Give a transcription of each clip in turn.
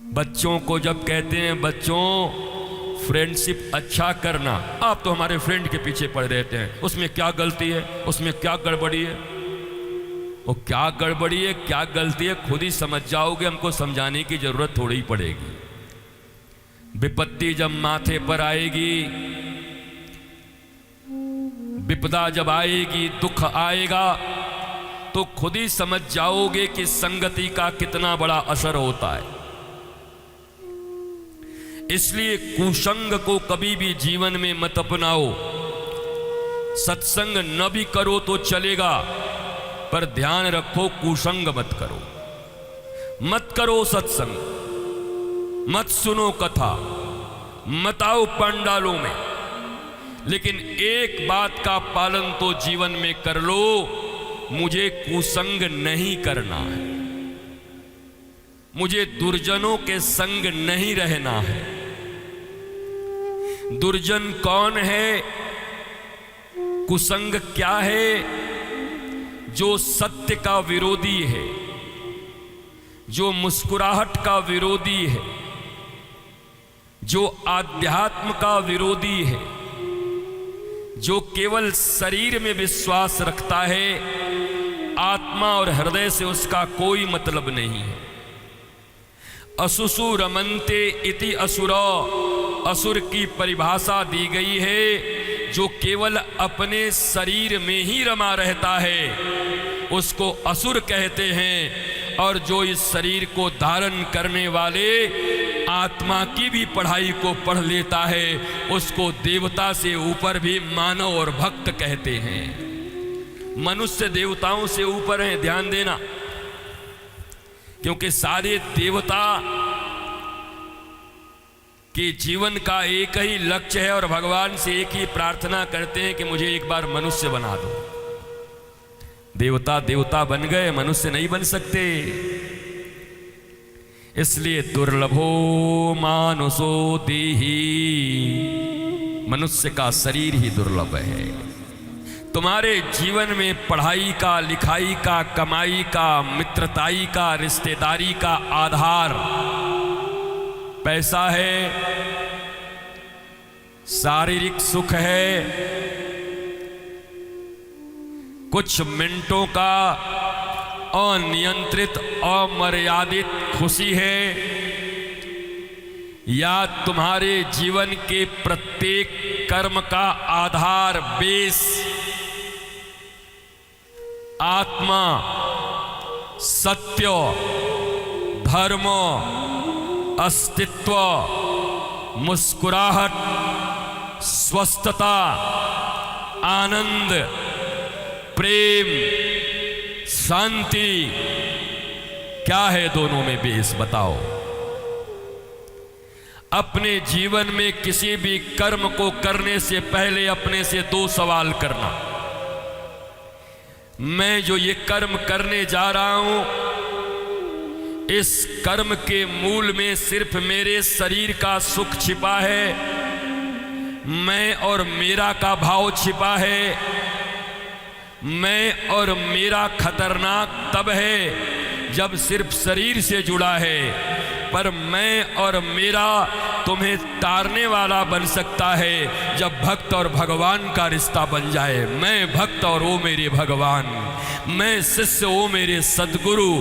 बच्चों को जब कहते हैं बच्चों फ्रेंडशिप अच्छा करना, आप तो हमारे फ्रेंड के पीछे पड़ रहते हैं, उसमें क्या गलती है, उसमें क्या गड़बड़ी है, वो क्या गड़बड़ी है क्या गलती है खुद ही समझ जाओगे, हमको समझाने की जरूरत थोड़ी ही पड़ेगी। विपत्ति जब माथे पर आएगी, विपदा जब आएगी, दुख आएगा, तो खुद ही समझ जाओगे कि संगति का कितना बड़ा असर होता है। इसलिए कुसंग को कभी भी जीवन में मत अपनाओ। सत्संग न भी करो तो चलेगा, पर ध्यान रखो कुसंग मत करो। मत करो सत्संग, मत सुनो कथा, मत आओ पंडालों में, लेकिन एक बात का पालन तो जीवन में कर लो, मुझे कुसंग नहीं करना है, मुझे दुर्जनों के संग नहीं रहना है। दुर्जन कौन है, कुसंग क्या है? जो सत्य का विरोधी है, जो मुस्कुराहट का विरोधी है, जो आध्यात्म का विरोधी है, जो केवल शरीर में विश्वास रखता है, आत्मा और हृदय से उसका कोई मतलब नहीं है। असुसु रमन्ते इति असुरा, असुर की परिभाषा दी गई है, जो केवल अपने शरीर में ही रमा रहता है उसको असुर कहते हैं, और जो इस शरीर को धारण करने वाले आत्मा की भी पढ़ाई को पढ़ लेता है उसको देवता से ऊपर भी मानव और भक्त कहते हैं। मनुष्य देवताओं से ऊपर है, ध्यान देना, क्योंकि सारे देवता के जीवन का एक ही लक्ष्य है और भगवान से एक ही प्रार्थना करते हैं कि मुझे एक बार मनुष्य बना दो। देवता देवता बन गए, मनुष्य नहीं बन सकते। इसलिए दुर्लभो मानुषो देही, मनुष्य का शरीर ही दुर्लभ है। तुम्हारे जीवन में पढ़ाई का, लिखाई का, कमाई का, मित्रताई का, रिश्तेदारी का आधार पैसा है, शारीरिक सुख है, कुछ मिनटों का अनियंत्रित अमर्यादित खुशी है, या तुम्हारे जीवन के प्रत्येक कर्म का आधार बेस आत्मा, सत्य, धर्म, अस्तित्व, मुस्कुराहट, स्वस्थता, आनंद, प्रेम, शांति, क्या है दोनों में बेस बताओ। अपने जीवन में किसी भी कर्म को करने से पहले अपने से दो सवाल करना। मैं जो ये कर्म करने जा रहा हूं, इस कर्म के मूल में सिर्फ मेरे शरीर का सुख छिपा है, मैं और मेरा का भाव छिपा है, मैं और मेरा खतरनाक तब है जब सिर्फ शरीर से जुड़ा है, पर मैं और मेरा तुम्हें तारने वाला बन सकता है जब भक्त और भगवान का रिश्ता बन जाए। मैं भक्त और वो मेरे भगवान, मैं शिष्य वो मेरे सद्गुरु।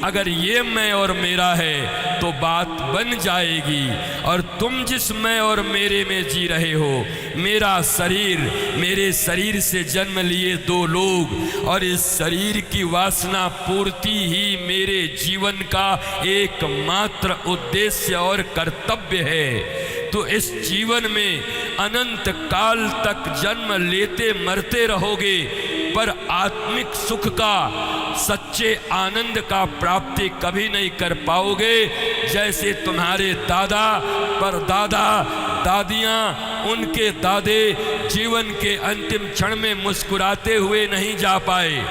अगर ये मैं और मेरा है तो बात बन जाएगी। और तुम जिस मैं और मेरे में जी रहे हो, मेरा शरीर, मेरे शरीर से जन्म लिए दो लोग, और इस शरीर की वासना पूर्ति ही मेरे जीवन का एकमात्र उद्देश्य और कर्तव्य है। तो इस जीवन में अनंत काल तक जन्म लेते मरते रहोगे, पर आत्मिक सुख का, सच्चे आनंद का प्राप्ति कभी नहीं कर पाओगे। जैसे तुम्हारे दादा, परदादा, दादियां, उनके दादे जीवन के अंतिम क्षण में मुस्कुराते हुए नहीं जा पाए,